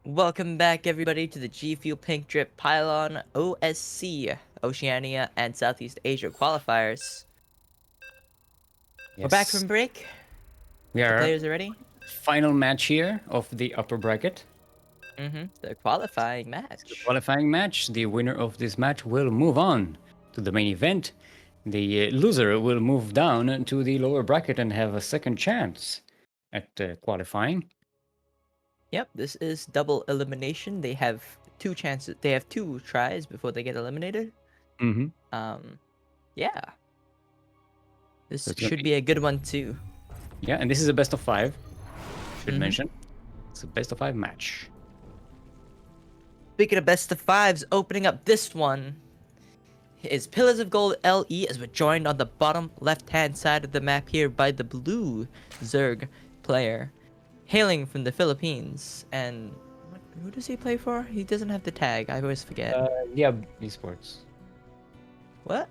Welcome back, everybody, to the G Fuel Pink Drip Pylon OSC Oceania and Southeast Asia qualifiers. We're back Yes. from break. We The are players are ready. final match here of the upper bracket. The qualifying The match. qualifying match. The winner of this match will move on to the main event. The loser will move down to the lower bracket and have a second chance at qualifying. Yep, this is double elimination. They have two chances. They have two tries before they get eliminated. Mm-hmm. Yeah. This That's gonna should be a good one too. Yeah, and this is a best of 5. Should mention. It's a best of 5 match. Speaking of best of fives, opening up this one is Pillars of Gold LE, as we're joined on the bottom left-hand side of the map here by the blue Zerg player, hailing from the Philippines. And who does he play for? He doesn't have the tag. I always forget. Liab Esports. What?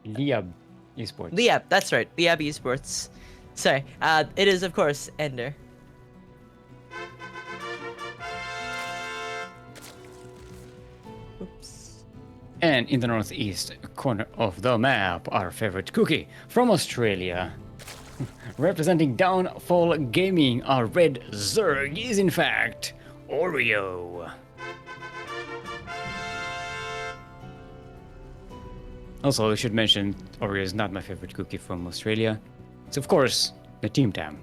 Liab Esports. Liab, that's right. Liab Esports. Sorry. It is, of course, EnDerr. Oops. And in the northeast corner of the map, our favorite cookie from Australia. Representing Downfall Gaming, our red Zerg is in fact Oreo. Also, I should mention Oreo is not my favorite cookie from Australia. It's of course the Team Tam.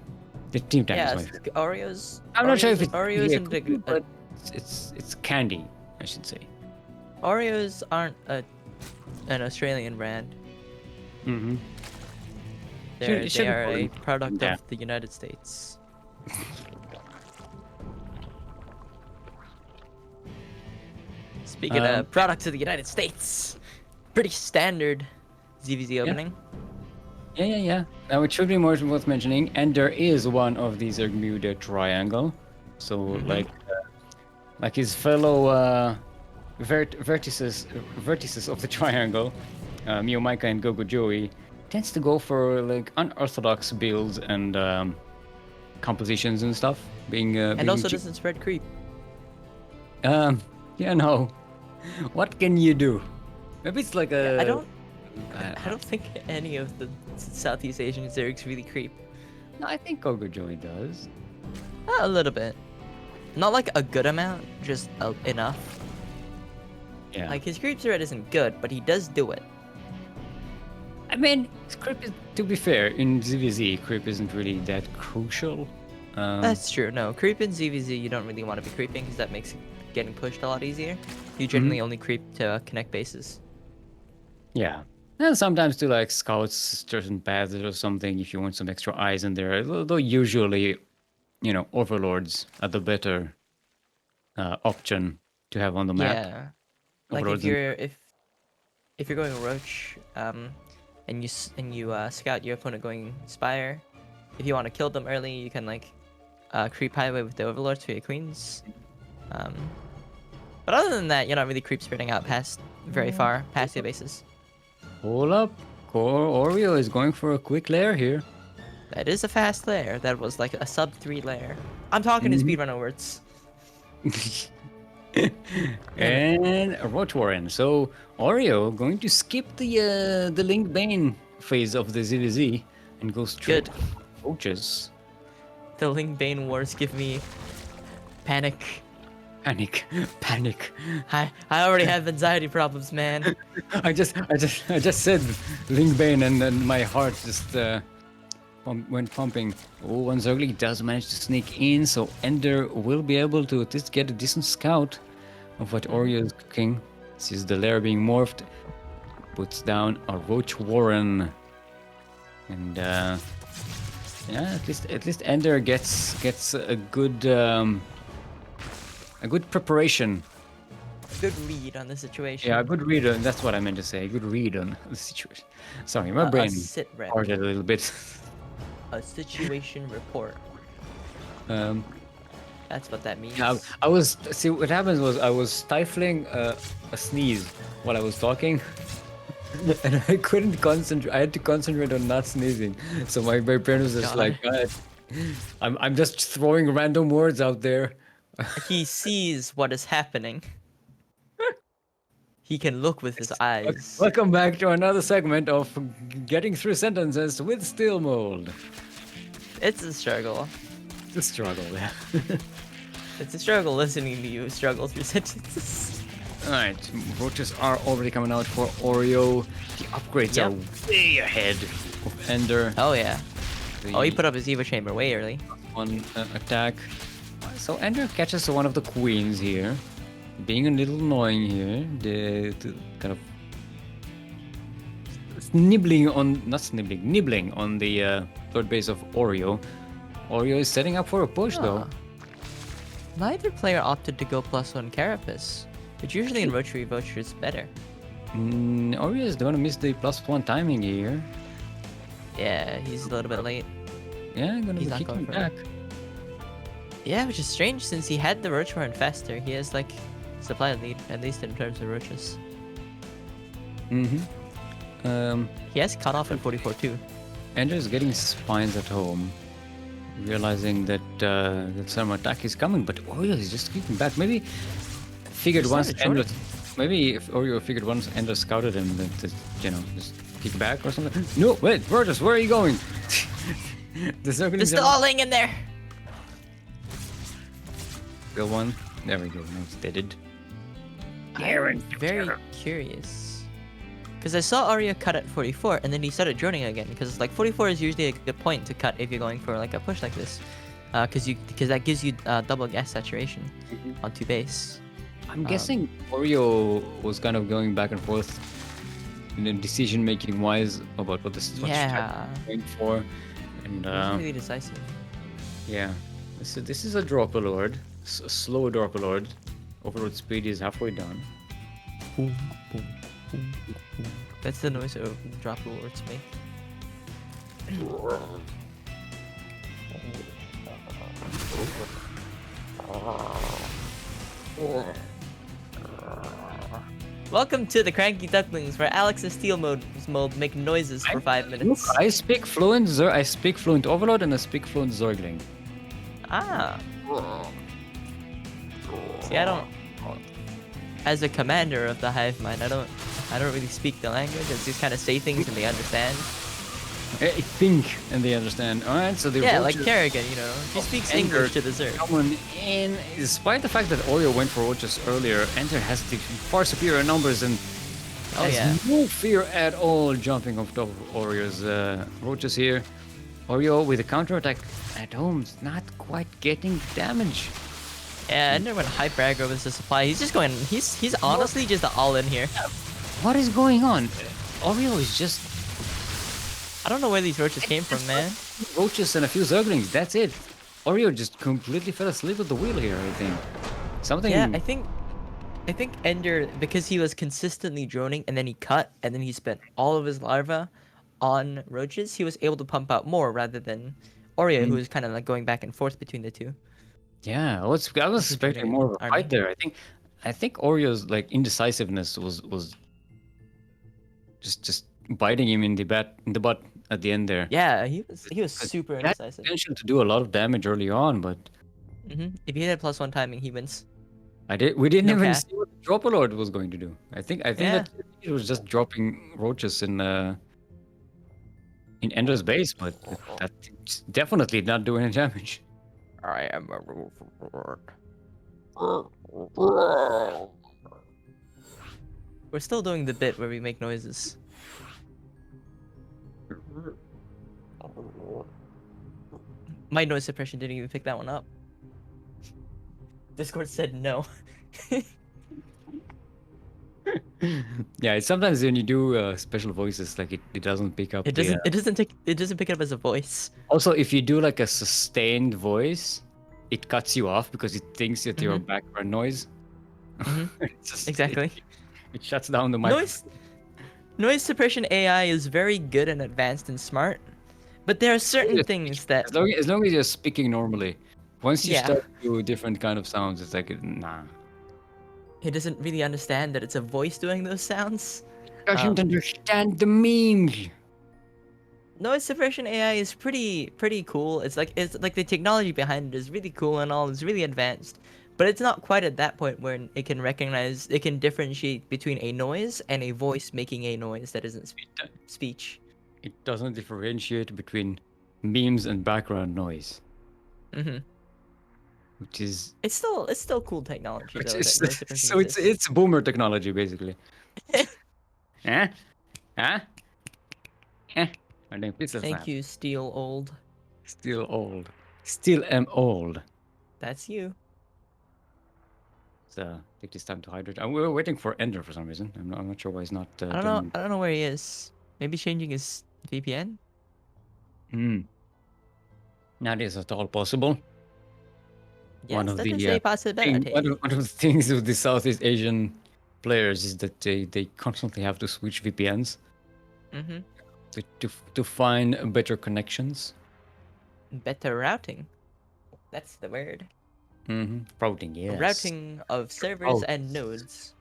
The Team Tam Yeah, is my favorite. Oreos. I'm not sure if it's Oreos really a and cookie, but it's candy, I should say. Oreos aren't an Australian brand. Mm-hmm. They are a product Yeah. of the United States. Speaking of products of the United States, pretty standard ZvZ opening. Yeah. Now it should be more worth mentioning, EnDerr is one of these Bermuda Triangle. So like his fellow vertices of the triangle, Mio Micah and Gogo Joey, tends to go for like unorthodox builds and compositions and stuff. And also doesn't spread creep. No. What can you do? Maybe it's like a. I don't think any of the Southeast Asian Zergs really creep. No, I think Gogo Joey does. A little bit. Not like a good amount, just enough. Yeah. Like his creep threat isn't good, but he does do it. I mean, creep is, to be fair, in ZvZ, creep isn't really that crucial. That's true. No, creep in ZvZ, you don't really want to be creeping because that makes getting pushed a lot easier. You generally only creep to connect bases. Yeah. And sometimes to like scouts certain paths or something if you want some extra eyes in there. Though usually, overlords are the better option to have on the map. Yeah. Like Overlords if you're going Roach, and you scout your opponent going Spire, if you want to kill them early, you can like creep highway with the overlords for your queens. But other than that, you're not really creep spreading out very far past your bases. Hold up. Oreo is going for a quick lair here. That is a fast lair. That was like a sub 3 lair. I'm talking to speedrunner words. And Roach Warren. So Oreo going to skip the Link Bane phase of the ZvZ and go straight Good. Roaches. The Ling Bane wars give me panic. Panic. I already have anxiety problems, man. I just said Link Bane and then my heart just went pumping. Oh, one Zergly does manage to sneak in, so EnDerr will be able to at least get a decent scout of what Oreo is cooking. Sees the lair being morphed, puts down a Roach Warren, and at least EnDerr gets a good preparation. Good read on the situation. Yeah, a good read on. That's what I meant to say. A good read on the situation. Sorry, my brain sit rep. farted a little bit. A situation report. That's what that means. Yeah, see what happens was I was stifling a sneeze while I was talking, and I couldn't concentrate. I had to concentrate on not sneezing. So my brain was just like, I'm just throwing random words out there He sees what is happening. He can look with his eyes. Welcome back to another segment of getting through sentences with Steelmold. It's a struggle. It's a struggle, yeah. It's a struggle listening to you struggle through sentences. Alright, roaches are already coming out for Oreo. The upgrades Yep. are way ahead of EnDerr. Oh yeah. The Oh, he put up his Evo chamber way early. one attack. So EnDerr catches one of the queens here. Being a little annoying here. The kind of nibbling on the third base of Oreo. Oreo is setting up for a push though. Neither player opted to go +1 Carapace, which usually in Rotary Vocher is better. Oreo is gonna miss the +1 timing here. Yeah, he's a little bit late. Yeah, gonna He's be not kicking going for back. Yeah, which is strange since he had the Roach run faster. He has like supply lead, at least in terms of Roaches. He has cut off at 44 too. EnDerr is getting spines at home, realizing that some attack is coming, but Oreo is just kicking back. Maybe figured He's once not a jordan. maybe if Oreo figured once EnDerr scouted him that just kick back or something. No, wait, Rogers, where are you going? The circling They're still all laying in there. Go one. There we go. Now it's deaded. I'm very curious. Because I saw Arya cut at 44, and then he started droning again. Because like 44 is usually a good point to cut if you're going for like a push like this, because that gives you double gas saturation onto base. I'm guessing Oreo was kind of going back and forth in the decision making wise about what this Yeah. going for, and It's really decisive. yeah, this is a drop lord, a slow drop lord. Overload speed is halfway done. Boom, boom, boom, boom. That's the noise of drop lords make. Welcome to the CranKy Ducklings, where Alyx and Steelmold make noises for 5 minutes. I speak fluent Overlord and I speak fluent Zergling. Ah. See, I don't. As a commander of the hive mind, I don't really speak the language. I just kind of say things and they understand. I think and they understand. All right, so the Yeah, like Roaches Kerrigan, you know, he speaks English to the Zerg. coming in. Despite the fact that Oreo went for Roaches earlier, EnDerr has the far superior numbers and Oh has yeah. no fear at all jumping off top of Oreo's Roaches here. Oreo with a counterattack at home is not quite getting damage. Yeah, and then when hyper aggro with the supply, he's just going. He's honestly just all in here. What is going on? Oreo is just I don't know where these roaches came from, man. Roaches and a few Zerglings. That's it. Oreo just completely fell asleep at the wheel here. I think something. Yeah, I think EnDerr, because he was consistently droning and then he cut and then he spent all of his larva on roaches, he was able to pump out more rather than Oreo, who was kind of like going back and forth between the two. Yeah, I was expecting more of a Army. fight there. I think Oreo's like indecisiveness was just biting him in the butt at the end there. Yeah, he was super He had indecisive. potential to do a lot of damage early on, but If he had +1 timing, he wins. we didn't No even cap. see what the Drop Lord was going to do. I think Yeah. that it was just dropping roaches in EnDerr's base, but that's definitely not doing any damage. I am a reward. We're still doing the bit where we make noises. My noise suppression didn't even pick that one up. Discord said no. Yeah, it's sometimes when you do special voices, like it doesn't pick up. It doesn't pick it up as a voice. Also, if you do like a sustained voice, it cuts you off because it thinks that you're a background noise. It's just- Exactly. It shuts down the mic. Noise suppression AI is very good and advanced and smart, but there are certain things that As long as you're speaking normally. Once you Yeah. start to do different kind of sounds, it's like nah. it doesn't really understand that it's a voice doing those sounds. Doesn't understand the memes. Noise suppression AI is pretty cool. It's like the technology behind it is really cool and all. It's really advanced, But it's not quite at that point where it can differentiate between a noise and a voice making a noise that isn't speech. It doesn't differentiate between memes and background noise, Mm-hmm. which is It's still cool technology though. so it's boomer technology basically. Huh? Huh? Eh? My name is Thank you, Steel Old. Still old. Still am old. That's you. So take this time to hydrate. We were waiting for EnDerr for some reason. I'm not sure why he's not. I don't know. I don't know where he is. Maybe changing his VPN. That is at all possible. Yes, that is a possibility. One of the things with the Southeast Asian players is that they constantly have to switch VPNs Mm-hmm. to find better connections. Better routing. That's the word. Routing, yes. Routing of servers and nodes.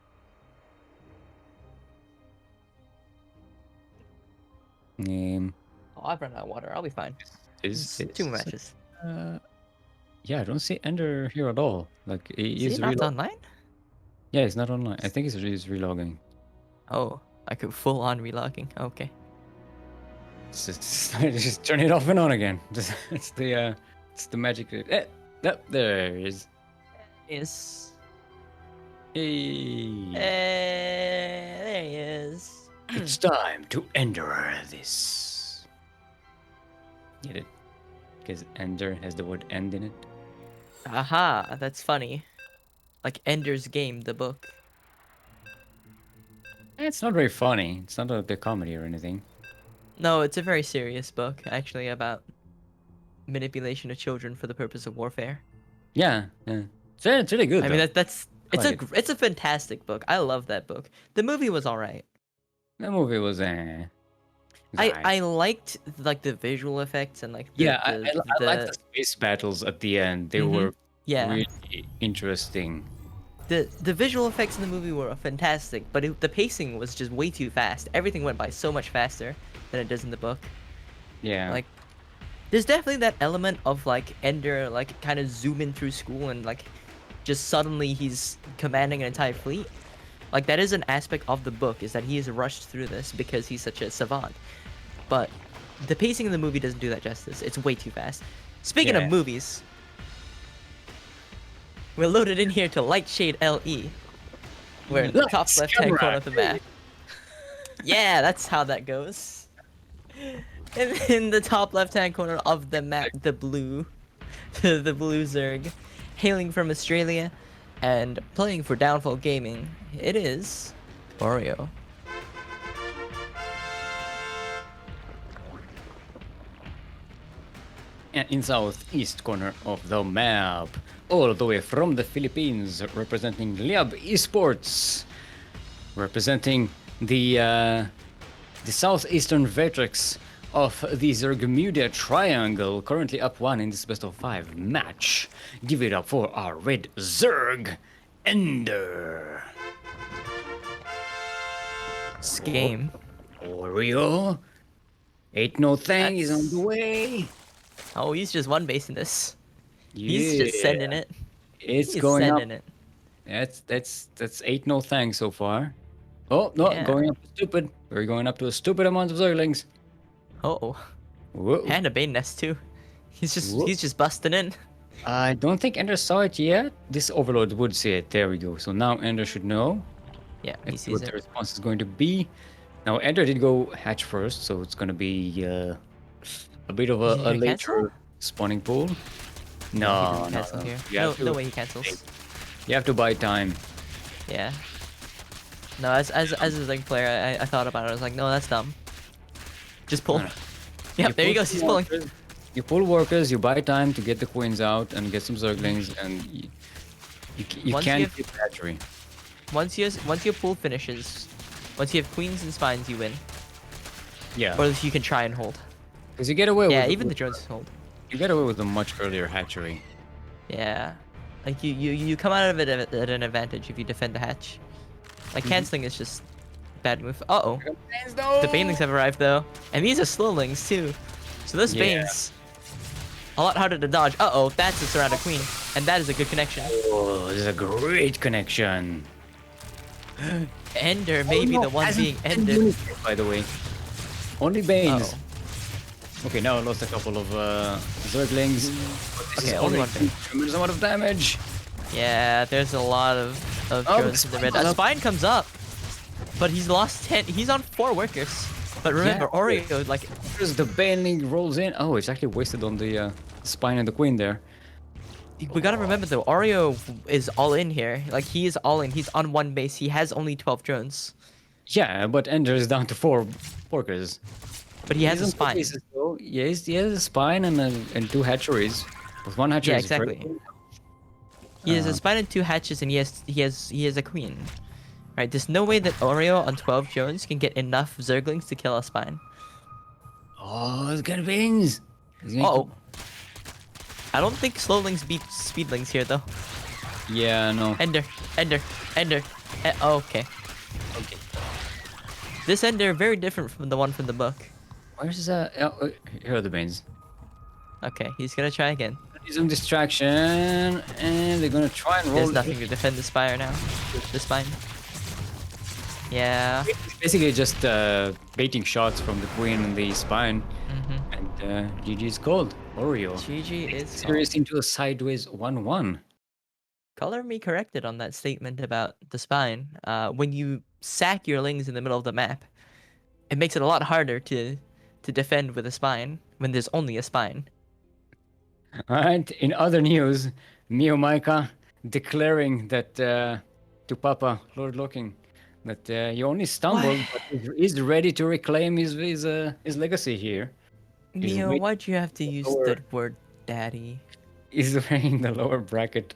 Oh, I've run out of water. I'll be fine. Is 2 matches. Yeah, I don't see EnDerr here at all. Like Is he not online? Yeah, he's not online. I think he's relogging. Oh, I could full on relogging. Okay. Just turn it off and on again. It's the magic. There it is. Is. Hey. There he is. It's time to EnDerr this. Get it? Because EnDerr has the word end in it. Aha, that's funny. Like EnDerr's Game, the book. It's not very funny. It's not a comedy or anything. No, it's a very serious book, actually, about manipulation of children for the purpose of warfare. Yeah. It's really good. I mean, it's like a fantastic book. I love that book. The movie was alright. The movie was I liked like the visual effects and like I liked the space battles at the end. They were really interesting. The visual effects in the movie were fantastic, but the pacing was just way too fast. Everything went by so much faster than it does in the book. Yeah. Like, there's definitely that element of like EnDerr like kind of zooming through school and like just suddenly he's commanding an entire fleet. Like that is an aspect of the book, is that he is rushed through this because he's such a savant. But the pacing in the movie doesn't do that justice. It's way too fast. Speaking of movies, we're loaded in here to Lightshade LE. We're in the top left-hand corner of the map. Yeah, that's how that goes. In the top left-hand corner of the map, the blue Zerg, hailing from Australia, and playing for Downfall Gaming, it is Oreo. And in southeast corner of the map, all the way from the Philippines, representing Liab Esports, representing the southeastern vertex of the Zergmudia Triangle, currently up 1 in this best of 5 match. Give it up for our red Zerg, EnDerr. This game. Oreo, Ain't No Thing is on the way. Oh, he's just one basing this. He's just sending it. He's going up. That's 8 no thanks so far. Oh no, going up to stupid. We're going up to a stupid amount of Zerglings. Oh. Whoa. And a Bane Nest too. He's just busting in. I don't think EnDerr saw it yet. This Overlord would see it. There we go. So now EnDerr should know. Yeah, he sees what it. the response is going to be. Now EnDerr did go hatch first, so it's gonna be a bit of a later spawning pool. No. No way he cancels. You have to buy time. Yeah. No, as a Zerg player, I thought about it. I was like, no, that's dumb. Just pull. Yeah, there he goes. He's pulling. You pull workers, you buy time to get the queens out and get some Zerglings, and you can't get hatchery. Once your pool finishes, once you have queens and spines, you win. Yeah. Or you can try and hold. Because you get away with... Yeah, even the drones hold. You get away with a much earlier hatchery. Yeah. Like, you come out of it at an advantage if you defend the hatch. Like, canceling is just bad move. Uh-oh. The Banelings have arrived, though. And these are Slowlings, too. So those Banes... A lot harder to dodge. Uh-oh, that's a surrounded queen. And that is a good connection. Oh, this is a great connection. EnDerr may be the one being ended. By the way, only Banes. Uh-oh. Okay, now I lost a couple of Zerglings. Okay, only one thing. Tremendous amount of damage. Yeah, there's a lot of drones in the red. Spine comes up, but he's lost 10. He's on 4 workers. But remember, Oreo, like... Because the Baneling rolls in. Oh, it's actually wasted on the Spine and the Queen there. We gotta remember though, Oreo is all in here. Like, he is all in. He's on 1 base. He has only 12 drones. Yeah, but EnDerr is down to 4 workers. But he has a on spine. Bases, though. Yes, he has a spine and 2 hatcheries. With 1 hatchery. Yeah, exactly. He has a spine and 2 hatches, and he has a queen. Right? There's no way that Oreo on 12 drones can get enough Zerglings to kill a spine. Oh, it's got Banes. Uh-oh. I don't think slowlings beat speedlings here though. Yeah, no. EnDerr. Oh, okay. Okay. This EnDerr very different from the one from the book. Where's here are the Banes. Okay, he's gonna try again. Some distraction, and they're gonna try and roll. There's nothing to defend the spire now. The spine. Yeah. It's basically just baiting shots from the Queen and the Spine. And GG's gold. Oreo. GG is Series into a sideways 1-1. Color me corrected on that statement about the spine. When you sack your lings in the middle of the map, it makes it a lot harder to defend with a spine when there's only a spine. Alright, in other news, Mio Maika declaring that to Papa, Lord Looking, that he only stumbled, but he's ready to reclaim his legacy here. Mio, why'd you have to use the word daddy? He's wearing the lower bracket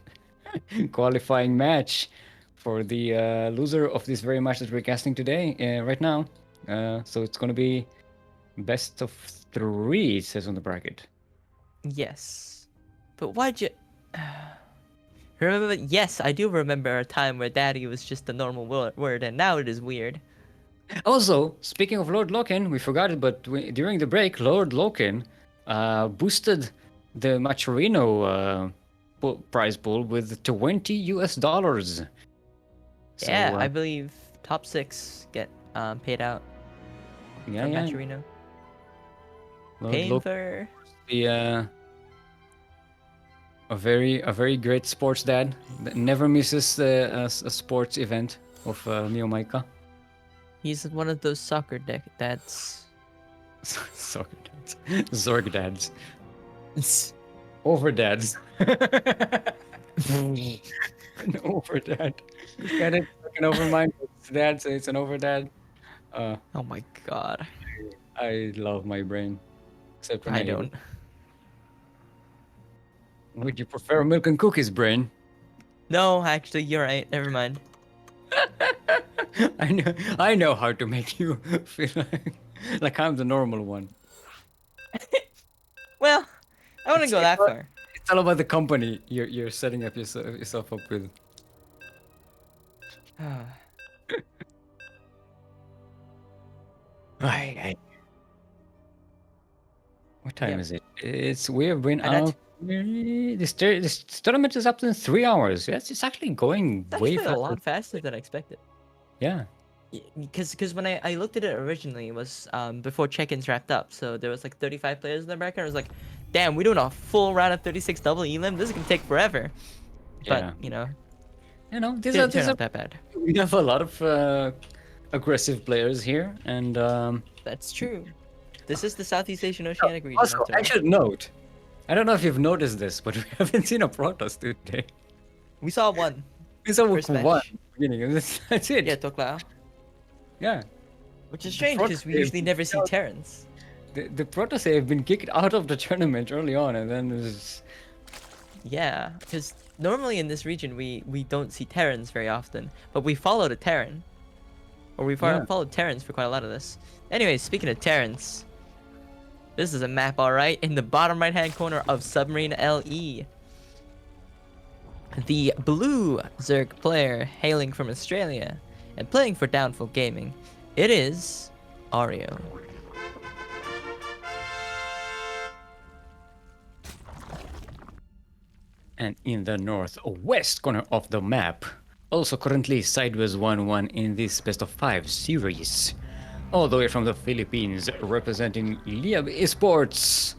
qualifying match for the loser of this very match that we're casting today, right now. So it's gonna be best of 3, it says on the bracket. Yes. But why'd you... Remember, yes, I do remember a time where daddy was just a normal word, and now it is weird. Also, speaking of Lord Loken, we forgot it, but during the break, Lord Loken boosted the Macherino prize pool with $20. So, Yeah, I believe top 6 get paid out from Macherino. Paying for... The a very great sports dad that never misses a sports event of Mio Maika. He's one of those soccer dads. Soccer dads. Zorg dads. Over dads. An over dad. Got it? Fucking over mine. It's dad, so it's an over dad. Oh my god. I love my brain. Except when I don't. Would you prefer milk and cookies, brain? No, actually, you're right. Never mind. I know how to make you feel like I'm the normal one. Well, I wouldn't go that far. It's all about the company you're setting up yourself up with. Right. What time is it? We have been out. This tournament is up in 3 hours. Yes, it's actually going way faster. A lot faster than I expected. Yeah. Because when I looked at it originally, it was before check-ins wrapped up. So there was like 35 players in the bracket. I was like, damn, we're doing a full round of 36 double elim. This is gonna take forever. Yeah. But these are not that bad. We have a lot of aggressive players here, and that's true. This is the Southeast Asian Oceanic region. Also, I should note, I don't know if you've noticed this, but we haven't seen a Protoss today. We saw one. We saw one. Beginning. That's it. Yeah, Toklao. Yeah. Which is strange because we usually never see Terrans. The Protoss have been kicked out of the tournament early on, and then there's... Yeah, because normally in this region we don't see Terrans very often, but we followed a Terran. Or we followed Terrans for quite a lot of this. Anyways, speaking of Terrans, this is a map, alright, in the bottom right-hand corner of Submarine LE. The blue Zerg player hailing from Australia and playing for Downfall Gaming, it is Oreo. And in the northwest corner of the map, also currently sideways 1-1 in this best of 5 series. All the way from the Philippines, representing Liab Esports.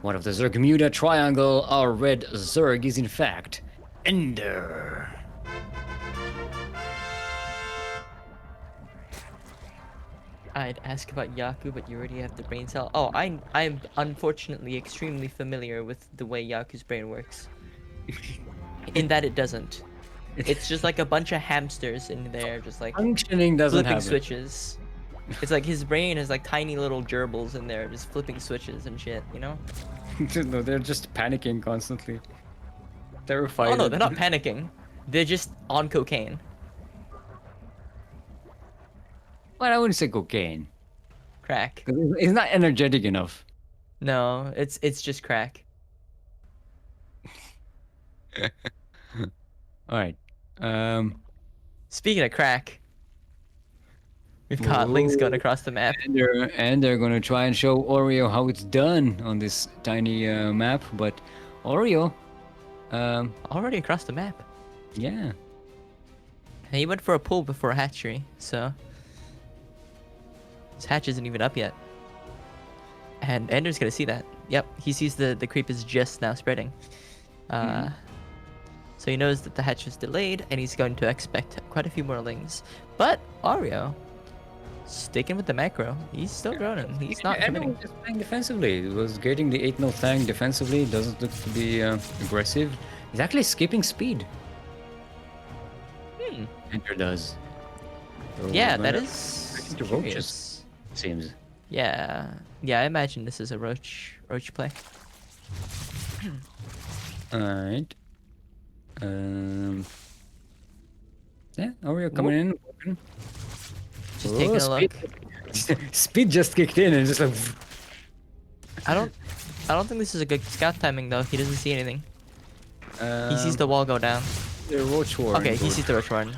One of the Zerg Muda triangle, our red Zerg is in fact EnDerr. I'd ask about Yaku, but you already have the brain cell. Oh, I'm unfortunately extremely familiar with the way Yaku's brain works. In that it doesn't. It's just like a bunch of hamsters in there, just like Functioning doesn't flipping happen. switches. It's like his brain has like tiny little gerbils in there, just flipping switches and shit, you know? No, they're just panicking constantly. Terrified. Oh no, they're not panicking. They're just on cocaine. Well, I wouldn't say cocaine. Crack. It's not energetic enough. No, it's just crack. Alright. Speaking of crack, we've got links going across the map. And they're gonna try and show Oreo how it's done on this tiny map, but Oreo, Already across the map. yeah. And he went for a pull before a hatchery, so his hatch isn't even up yet. And EnDerr's gonna see that. Yep, he sees the creep is just now spreading. So he knows that the hatch is delayed, and he's going to expect quite a few more lings. But Oreo, sticking with the macro, he's still growing. He's not And committing. just playing defensively. He was getting the 8-0 Thang defensively. Doesn't look to be aggressive. He's actually skipping speed. EnDerr does. So Yeah, we're that gonna is back into curious. roaches, seems. Yeah, I imagine this is a roach play. Alright. Yeah, Oreo coming in. Walking. Just taking a look. Speed just kicked in and just like. I don't think this is a good scout timing though. He doesn't see anything. He sees the wall go down. The roach war. Okay, he sees the roach warren.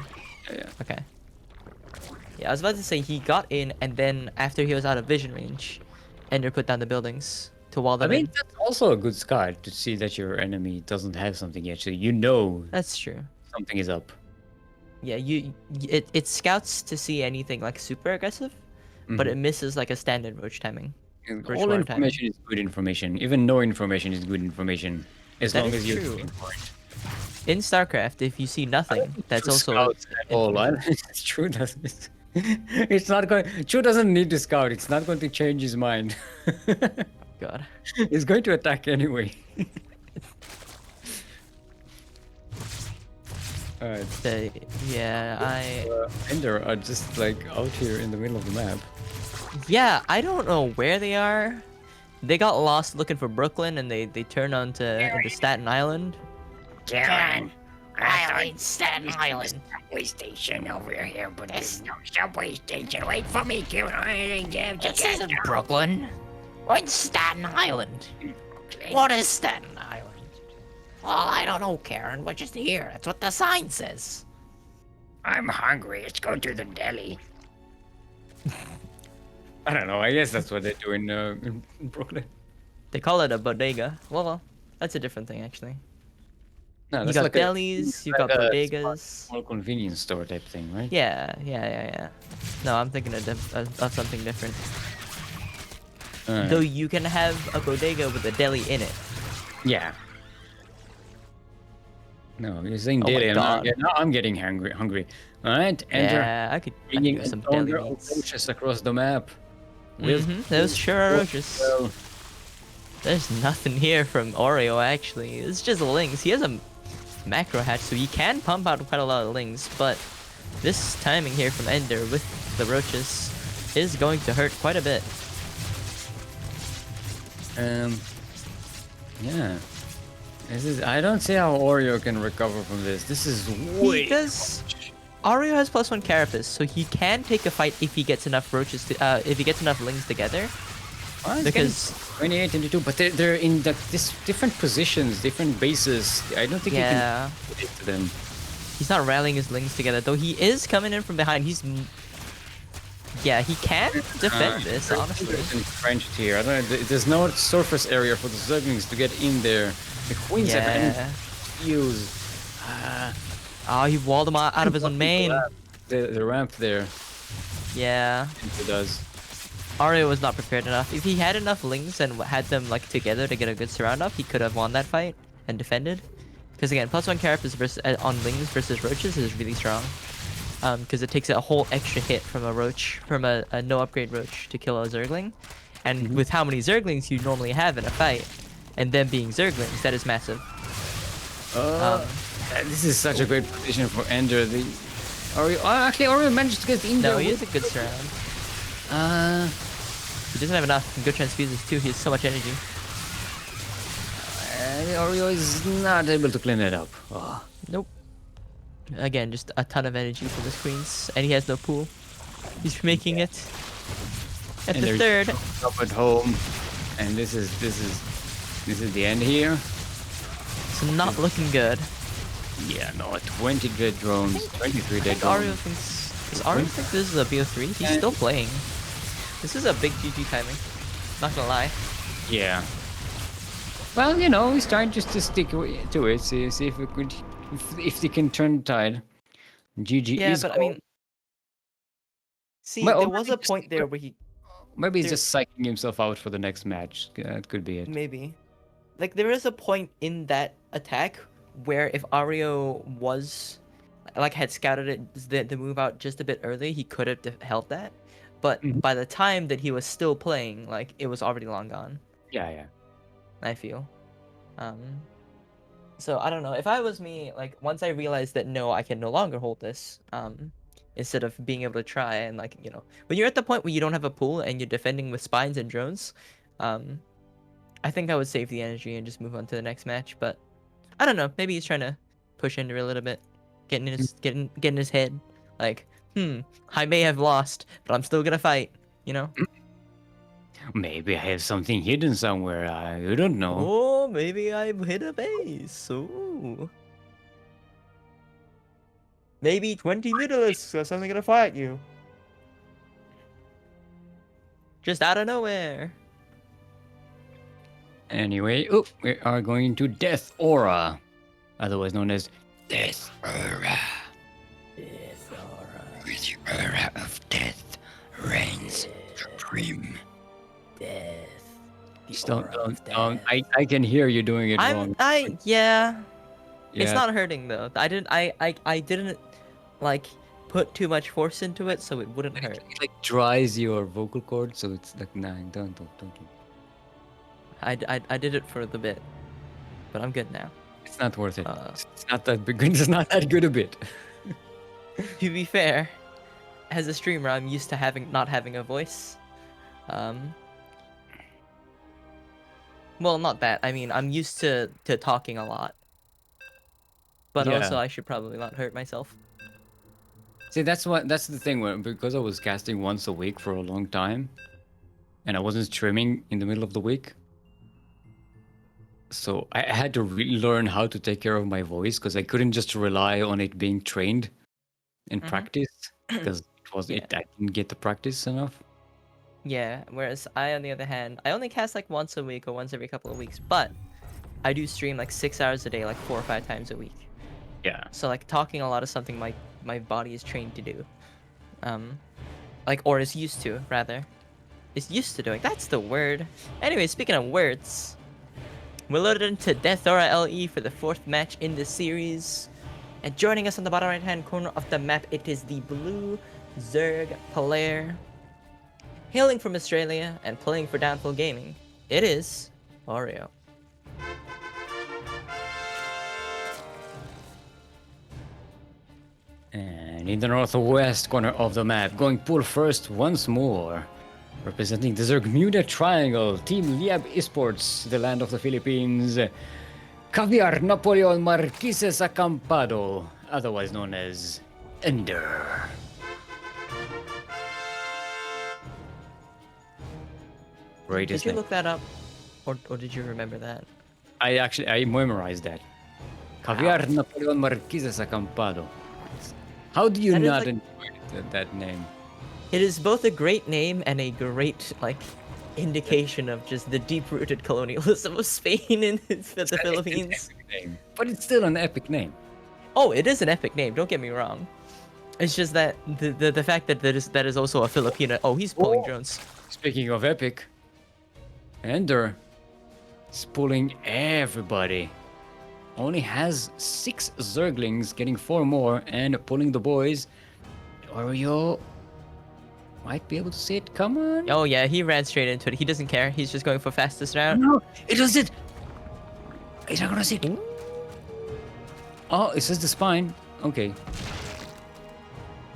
Yeah. Okay. Yeah, I was about to say he got in, and then after he was out of vision range, EnDerr put down the buildings to wall I them mean, in. that's also a good scout to see that your enemy doesn't have something yet, so you know That's true. something is up. Yeah, it scouts to see anything like super aggressive, but it misses like a standard roach timing. And roach all warren information is good information. Even no information is good information, as That long is as you're true. looking for it. In StarCraft, if you see nothing, that's True also scouts at all. It's true doesn't. It's not going. True doesn't need to scout. It's not going to change his mind. God. He's going to attack anyway. Alright. EnDerr are just like out here in the middle of the map. Yeah, I don't know where they are. They got lost looking for Brooklyn, and they turned onto into Staten Island. Karen, Island, Staten Island. subway station over here, but there's no subway station. Wait for me, Karen. I ain't get to This get isn't there. Brooklyn. We're in Staten Island. What is Staten Island? Well, I don't know, Karen. We're just here. That's what the sign says. I'm hungry. Let's go to the deli. I don't know. I guess that's what they do in Brooklyn. They call it a bodega. Well, that's a different thing actually. No, You that's got like delis, you got a bodegas. small convenience store type thing, right? Yeah. No, I'm thinking of something different. Alright. Though you can have a bodega with a deli in it. Yeah. No, you're saying Oh my deli. God. Now I'm getting hungry. All right, EnDerr Yeah, I could bringing do some a deli number of meats. roaches across the map. With Those sure are roaches. Well, There's nothing here from Oreo actually. It's just lings. He has a macro hatch, so he can pump out quite a lot of lings, but this timing here from EnDerr with the roaches is going to hurt quite a bit. yeah. This is. I don't see how Oreo can recover from this. This is way. Because Oreo has +1 carapace, so he can take a fight if he gets enough roaches to, if he gets enough lings together. Well, it's Because 28 and 22, but they're in this different positions, different bases. I don't think yeah, you can put it to them. he's not rallying his lings together, though he is coming in from behind. Yeah, he can defend this, honestly. It's entrenched here. I don't know. There's no surface area for the Zerglings to get in there. The Queens have Yeah. use. Oh, he walled him out of his own main. The ramp there. Yeah. It does. Oreo was not prepared enough. If he had enough lings and had them like together to get a good surround off, he could have won that fight and defended. Because again, +1 carapace versus on lings versus roaches is really strong. Because it takes a whole extra hit from a roach, from a no upgrade roach to kill a zergling, and with how many zerglings you normally have in a fight, and them being zerglings, that is massive. This is such a great position for EnDerr. The Oreo, actually, Oreo managed to get in there. No, he has a good surround. He doesn't have enough. Good transfuses too. He has so much energy. Oreo is not able to clean it up. Oh. Nope. Again, just a ton of energy from his queens, and he has no pool. He's making it at the third. Up at home, and this is the end here. So not looking good. Yeah, no, 20 dead drones, 23 dead drones. Oreo thinks. Does Oreo think this is a BO3? He's still playing. This is a big GG timing. Not gonna lie. Yeah. Well, you know, he's trying just to stick to it. See if we could, if they can turn the tide. GG. Yeah, is but I gone. mean, see, Well, there was a just- point there where he Maybe he's there- just psyching himself out for the next match. That could be it. maybe, like, there is a point in that attack where if Oreo was, like, had scouted it the move out just a bit early, he could have held that. But by the time that he was still playing, like, it was already long gone. Yeah. I feel. So I don't know. If I was me, like, once I realized that no, I can no longer hold this, instead of being able to try and, like, you know, when you're at the point where you don't have a pool and you're defending with spines and drones, I think I would save the energy and just move on to the next match. But I don't know. Maybe he's trying to push EnDerr a little bit, getting in his head, like, I may have lost, but I'm still gonna fight. You know. Maybe I have something hidden somewhere. You don't know. Oh, maybe I've hit a base. Ooh. Maybe 20 mutalisks are suddenly gonna fight you. Just out of nowhere. Anyway, we are going to Death Aura, otherwise known as Death Aura. Death aura. With the aura of death reigns supreme. Death. The Just don't, aura of don't. death. I can hear you doing it wrong. Yeah. It's Yeah. not hurting though. I didn't like put too much force into it, so it wouldn't hurt. It like dries your vocal cord, so it's like nah, don't. I did it for the bit, but I'm good now. It's not worth it. It's not that big. It's not that good a bit. To be fair, as a streamer, I'm used to not having a voice. Well, not that. I mean, I'm used to talking a lot. But Yeah. also, I should probably not hurt myself. See, that's the thing. Where because I was casting once a week for a long time, and I wasn't streaming in the middle of the week, so I had to relearn how to take care of my voice because I couldn't just rely on it being trained and practiced because I didn't get to practice enough. Yeah, whereas I, on the other hand, I only cast like once a week or once every couple of weeks, but I do stream like 6 hours a day, like 4 or 5 times a week. Yeah. So like talking a lot is something my body is trained to do. Like, or is used to, rather. Is used to doing. That's the word. Anyway, speaking of words, we're loaded into Death Aura LE for the 4th match in the series. And joining us on the bottom right hand corner of the map, it is the blue Zerg player. Hailing from Australia and playing for Downfall Gaming, it is Oreo. And in the northwest corner of the map, going pool first once more. Representing the Zergmuda Triangle, Team Liab Esports, the land of the Philippines. Caviar Napoleon Marquises Acampado, otherwise known as EnDerr. Greatest Did you name. look that up? Or did you remember that? I memorized that. Caviar Napoleon Marquises Acampado. How do you That is not like- enjoy that name? It is both a great name and a great, like, indication of just the deep-rooted colonialism of Spain in the It's an Philippines. epic name, but it's still an epic name. Oh, it is an epic name. Don't get me wrong. It's just that the fact that that is also a Filipino. Oh, he's pulling Oh. drones. Speaking of epic, EnDerr is pulling everybody. Only has 6 Zerglings, getting 4 more, and pulling the boys. Oreo might be able to see it. Come on. Oh yeah, he ran straight into it. He doesn't care. He's just going for fastest route. No, it does it. He's not gonna see it. Oh, it says the spine. Okay.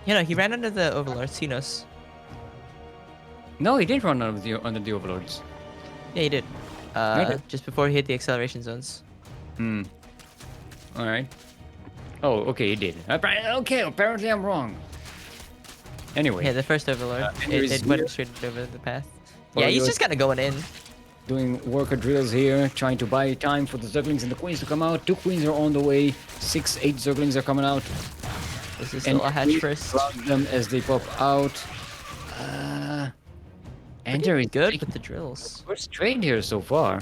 You know, he ran under the Overlord. He knows. No, he didn't run under the overlords. Yeah, he did. Okay. Just before he hit the acceleration zones. Hmm. All right. Oh, okay, he did. Okay, apparently I'm wrong. Anyway. Yeah, the first Overlord. EnDerr is It went here. straight over the path. Yeah, he's Oreo just kind of going in. doing worker drills here, trying to buy time for the Zerglings and the Queens to come out. 2 Queens are on the way. 6, 8 Zerglings are coming out. This is still a hatch we first. grab them as they pop out. EnDerr is Good taking with the drills. first trade here so far.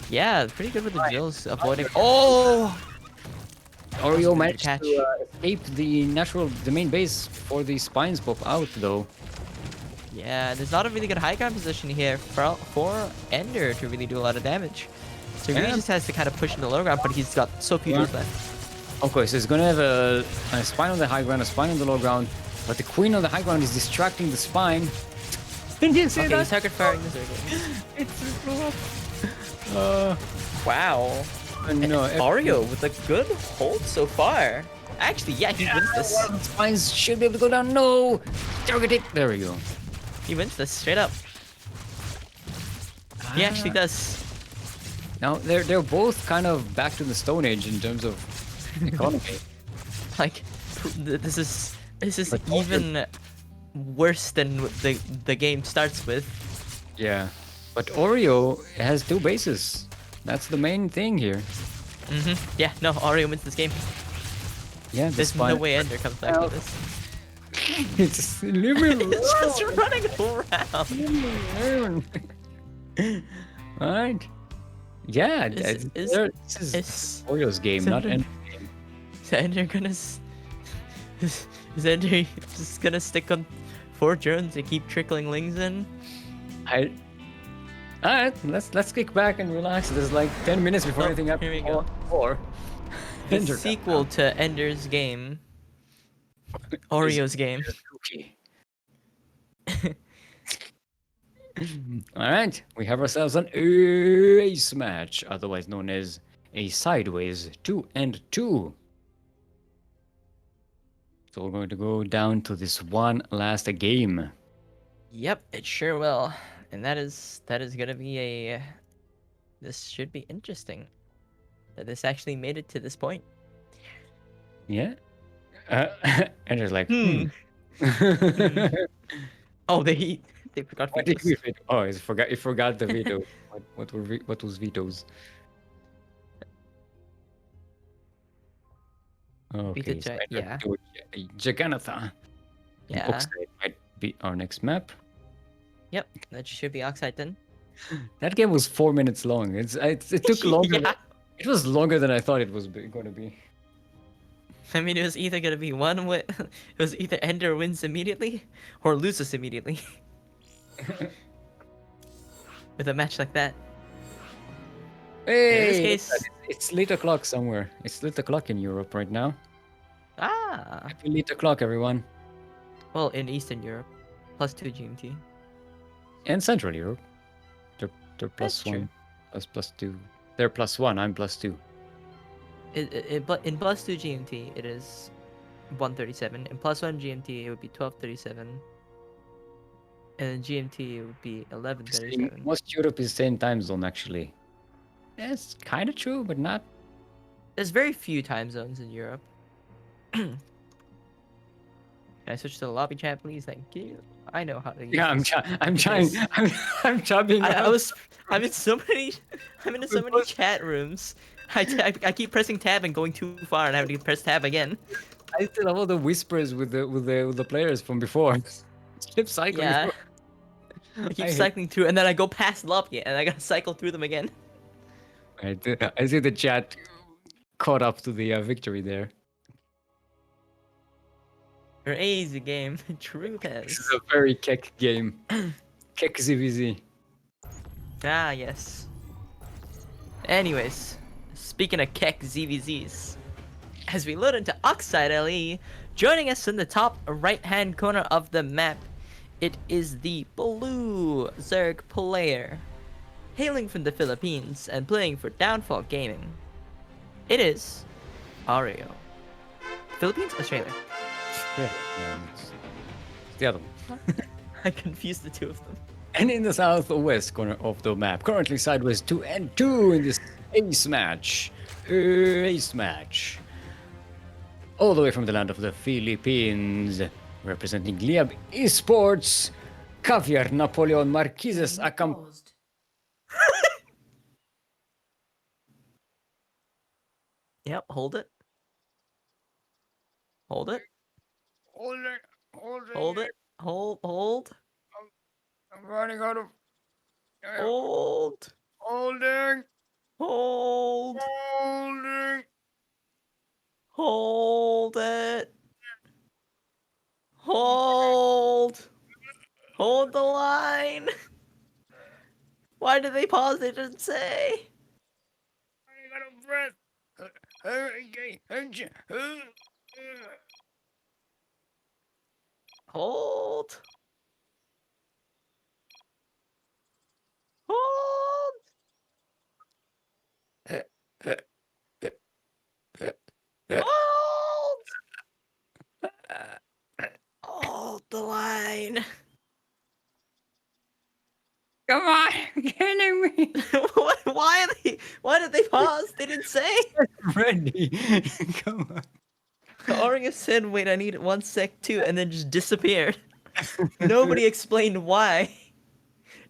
Yeah, pretty good with the drills. Avoiding. Oh! Oreo good managed catch. to escape the main base before the spines pop out though. Yeah, there's not a really good high ground position here for EnDerr to really do a lot of damage. So he really Yeah. just has to kind of push in the low ground, but he's got so few Yeah. dudes left. Okay, so he's gonna have a spine on the high ground, a spine on the low ground, but the queen on the high ground is distracting the spine. Did you see Okay, he's target firing the Zerglings. It blew up. Wow. No, Oreo with a good hold so far. Actually, yeah, he wins this. one of the spines should be able to go down. No, target it. There we go. He wins this straight up. He actually does. Now they're both kind of back to the Stone Age in terms of economy. Like, this is But even worse than what the game starts with. Yeah, but Oreo has 2 bases. That's the main thing here. Yeah, no, Oreo wins this game. Yeah, There's no way EnDerr comes back with this. It's leave me It's just alone. running around. Leave me alone. Alright. Yeah, Is- this is Is Oreo's game, not Is- EnDerr's game. EnDerr gonna is EnDerr just gonna stick on 4 drones and keep trickling lings in? Alright, let's kick back and relax. There's like 10 minutes before Oh, anything happens. here we go. Or The EnDerr sequel to EnDerr's game. Oreo's game. cookie. Alright, we have ourselves an ace match, otherwise known as a sideways 2-2. So we're going to go down to this one last game. Yep, it sure will. And that is gonna be a. This should be interesting. That this actually made it to this point. Yeah? And it's like, Oh, they forgot What did vetoes. we veto? Oh, I forgot the veto. What was vetoes? Okay, Veto so Gi- yeah. Jagannatha. Yeah. Oxide might be our next map. Yep, that should be Oxide then. That game was 4 minutes long. It took longer. Yeah. It was longer than I thought it was going to be. I mean, it was either gonna be it was either EnDerr wins immediately or loses immediately. With a match like that. Hey, this look case- at it. It's late o'clock somewhere. It's late o'clock in Europe right now. Ah. Happy late o'clock, everyone. Well, in Eastern Europe, +2 GMT. And Central Europe. They're That's true. +1, +2. They're +1. I'm +2. But in +2 GMT, it is 137. In +1 GMT, it would be 1237. And in GMT, it would be 1137. Most Europe is same time zone actually. That's kind of true, but not. There's very few time zones in Europe. Can I switch to the lobby chat, please? Thank you. I know how to use Yeah, I'm this. trying. I'm chopping. I'm in so many chat rooms. I keep pressing tab and going too far and having to press tab again. I still have all the whispers with the players from before. Keep cycling. Yeah. I keep I hate- cycling through, and then I go past lobby, and I gotta cycle through them again. I see the chat caught up to the victory there. Crazy game. True This is Pez. a very keck game. Keck ZvZ. Ah, yes. Anyways, speaking of Keck ZvZs, as we load into Oxide LE, joining us in the top right-hand corner of the map, it is the blue Zerg player, hailing from the Philippines and playing for Downfall Gaming. It is Oreo. Philippines? Australia. Yeah, it's the other one. I confused the two of them. And in the southwest corner of the map, currently sideways 2-2 in this ace match. Ace match. All the way from the land of the Philippines, representing Liab Esports, Caviar Napoleon Marquises Yep, hold it. Hold it. Hold it, hold it. Hold it. Hold. I'm running out of. Hold. Holding, Hold. holding. Hold it. Hold. Hold the line. Why did they pause? They didn't say. Running out of breath. Hold. Hold. Hold. Hold the line. Come on, you're kidding me. What? Why are they? Why did they pause? They didn't say. Ready. Come on. Oreo said, "Wait, I need 1 sec too," and then just disappeared. Nobody explained why.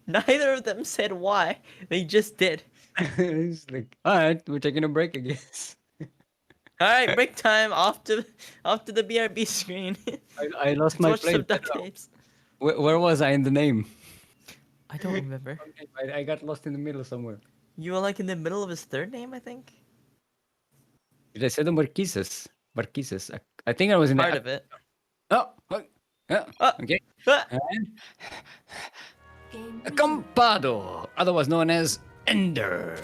Neither of them said why. They just did. It's like, alright, we're taking a break, I guess. All right, break time. Off to the BRB screen. I lost Let's my watch some place. duct tapes. Where was I in the name? I don't remember. I got lost in the middle somewhere. You were like in the middle of his third name, I think. Did I say the Marquises? Marquises. I think I was in Part of it. Oh, yeah, Oh. okay. Ah. And Acampado, otherwise known as EnDerr.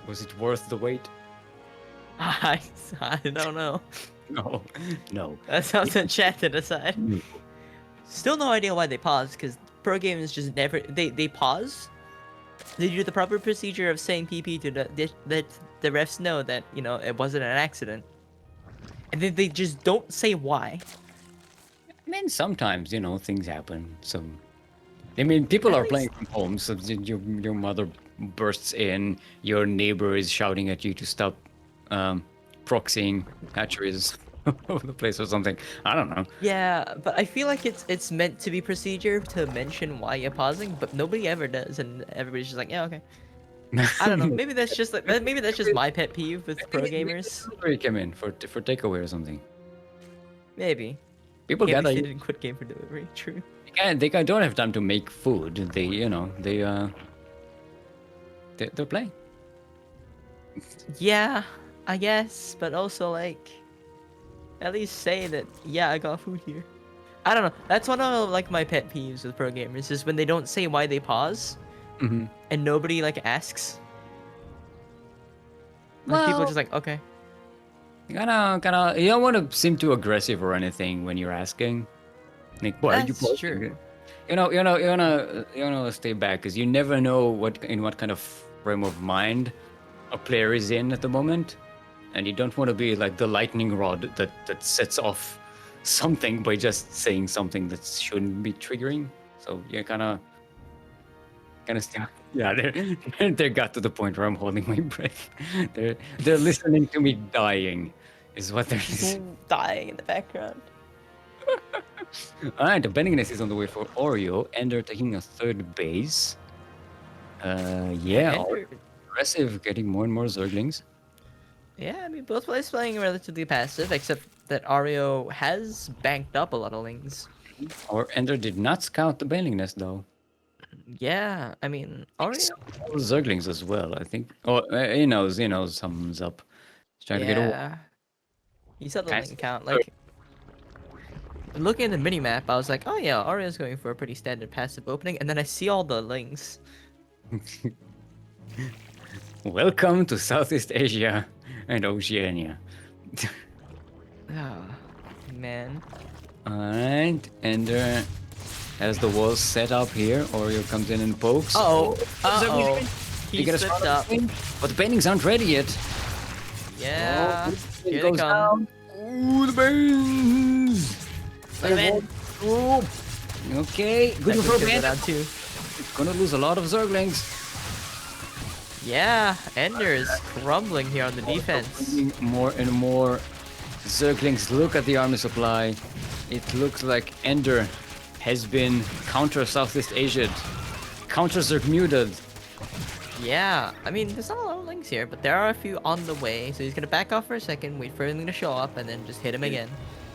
Was it worth the wait? I don't know. No, no. That sounds enchanted aside. Still no idea why they paused, because pro gamers just never they pause. They do the proper procedure of saying PP to let the refs know that, you know, it wasn't an accident. And then they just don't say why. I mean, sometimes, you know, things happen. I mean, people At are least- playing from home, so your mother bursts in, your neighbor is shouting at you to stop proxying hatcheries all over the place or something. I don't know. Yeah, but I feel like it's meant to be procedure to mention why you're pausing, but nobody ever does, and everybody's just like, yeah, okay. I don't know. Maybe that's just like maybe that's just my pet peeve with pro gamers. Delivery came in for takeaway or something. Maybe. People Yeah, gotta. they didn't quit game for delivery. True. Don't have time to make food. They're playing. Yeah, I guess, but also like, at least say that, yeah, I got food here. I don't know. That's one of like my pet peeves with pro gamers is when they don't say why they pause, Mm-hmm. and nobody like asks. Like people are just like, okay. Kinda. You don't want to seem too aggressive or anything when you're asking. Like, why are you That's pausing? true. You wanna stay back because you never know in what kind of frame of mind a player is in at the moment, and you don't want to be like the lightning rod that sets off something by just saying something that shouldn't be triggering. So you kind of stay. Yeah, they got to the point where I'm holding my breath. They're listening to me dying, is what they're listening. Dying in the background. All right, the Benningness is on the way for Oreo, and they're taking a third base. Yeah, EnDerr, aggressive, getting more and more Zerglings. Yeah, I mean, both players playing relatively passive, except that Oreo has banked up a lot of lings. Or EnDerr did not scout the Baneling Nest though. Yeah, I mean, Oreo. Some Zerglings as well, I think. Oh, he knows something's up. He's trying to get away. Yeah, he said the Passive. link count. Like, looking at the mini map, I was like, oh yeah, Oreo's going for a pretty standard passive opening, and then I see all the links. Welcome to Southeast Asia and Oceania. Oh, man. Alright, EnDerr has the walls set up here. Oreo comes in and pokes. Uh-oh. Uh-oh. He get a slipped spot up. But the paintings aren't ready yet. Yeah. It Here they goes come. down. Ooh, the Banes! Let him in. Oh. Okay, good That for could go Bane. down too. Gonna lose a lot of Zerglings. Yeah, EnDerr is crumbling here on the defense. Bringing more and more Zerglings. Look at the army supply. It looks like EnDerr has been counter Southeast Asian, counter Zergmuted. Yeah, I mean, there's not a lot of links here, but there are a few on the way. So he's gonna back off for a second, wait for him to show up, and then just hit him again.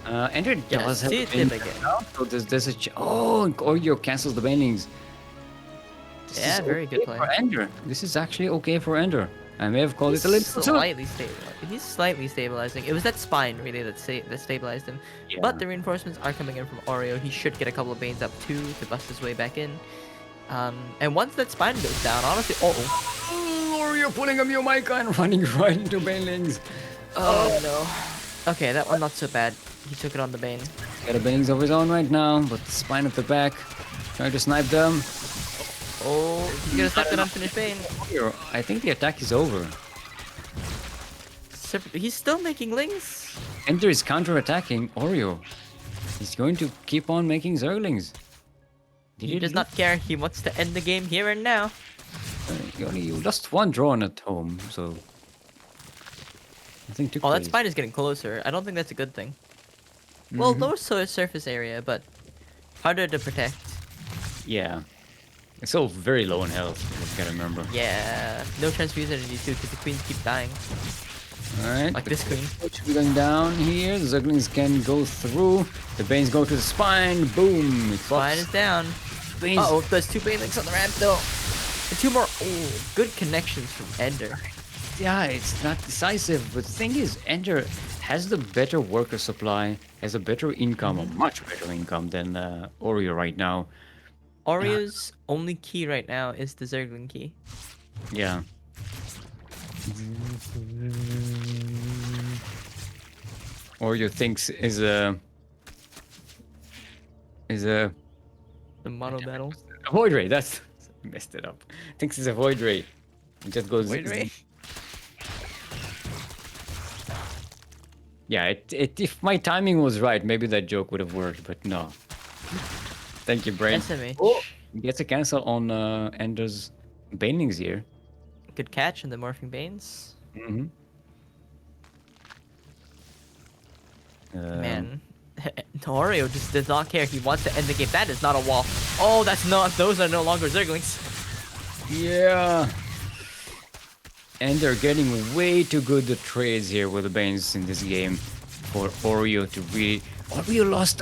EnDerr does have hit a him Bane again. now, so there's a oh, and Oreo cancels the Banelings. This Yeah, is very good okay play. for EnDerr. This is actually okay for EnDerr. I may have called it a little too. Slightly He's slightly stabilizing. It was that spine really that stabilized him. Yeah. But the reinforcements are coming in from Oreo. He should get a couple of Banes up too to bust his way back in. And once that spine goes down, honestly, Oreo pulling a Miomaika and running right into Banelings. oh no. Okay, that one not so bad. He took it on the Bane. Got a Banelings of his own right now, but the spine at the back. Trying to snipe them. Oh, he's gonna snap that unfinished Bane. Oreo, I think the attack is over. He's still making links. EnDerr is counter-attacking Oreo. He's going to keep on making Zerglings. He does not care. He wants to end the game here and now. You lost one drone at home, so... Nothing too Oh, that crazy. spine is getting closer. I don't think that's a good thing. Well, lower surface area, but harder to protect. Yeah. It's all very low in health, you gotta remember. Yeah, no transfuse energy too, because the queens keep dying. Alright. Like this queen. Should be going down here. The Zerglings can go through. The Banes go to the spine. Boom! It Spine is down. Banes. Uh oh, there's two Bane links on the ramp though. And two more. Oh, good connections from EnDerr. Yeah, it's not decisive, but the thing is, EnDerr has the better worker supply, has a better income, a much better income than Oreo right now. Oreo's only key right now is the Zergling key. Yeah. Oreo thinks is a The mono battle. void ray. That's messed it up. Thinks it's a void ray. It just goes. Void ray? Yeah, if my timing was right, maybe that joke would have worked, but no. Thank you, Brain. SMH. Oh, gets a cancel on EnDerr's Banelings here. Good catch in the Morphing Banes. Mm-hmm. Man. Oreo just does not care. He wants to end the game. That is not a wall. Oh, that's not. Those are no longer Zerglings. Yeah. And they're getting way too good at trades here with the Banes in this game for Oreo to really... Oreo lost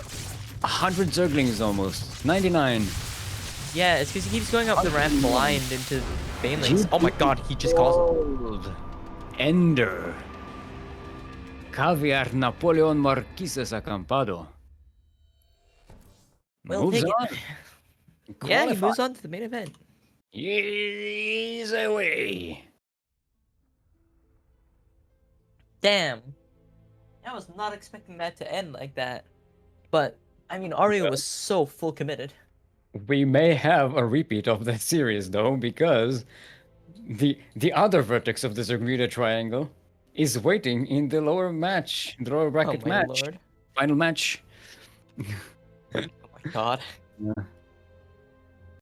100 Zerglings almost. 99. Yeah, it's because he keeps going up the ramp blind into Banelings. Oh my god, he just calls him. EnDerr. Caviar Napoleon Marquises Acampado. We'll Moves take it. on. Yeah, he Qualifier. moves on to the main event. He's away. Damn. I was not expecting that to end like that. But, I mean, Oreo was so full committed. We may have a repeat of that series though, because the other vertex of the Zergmuda triangle is waiting in the lower match, the lower bracket Oh my match, lord. final match. Oh my god. Yeah.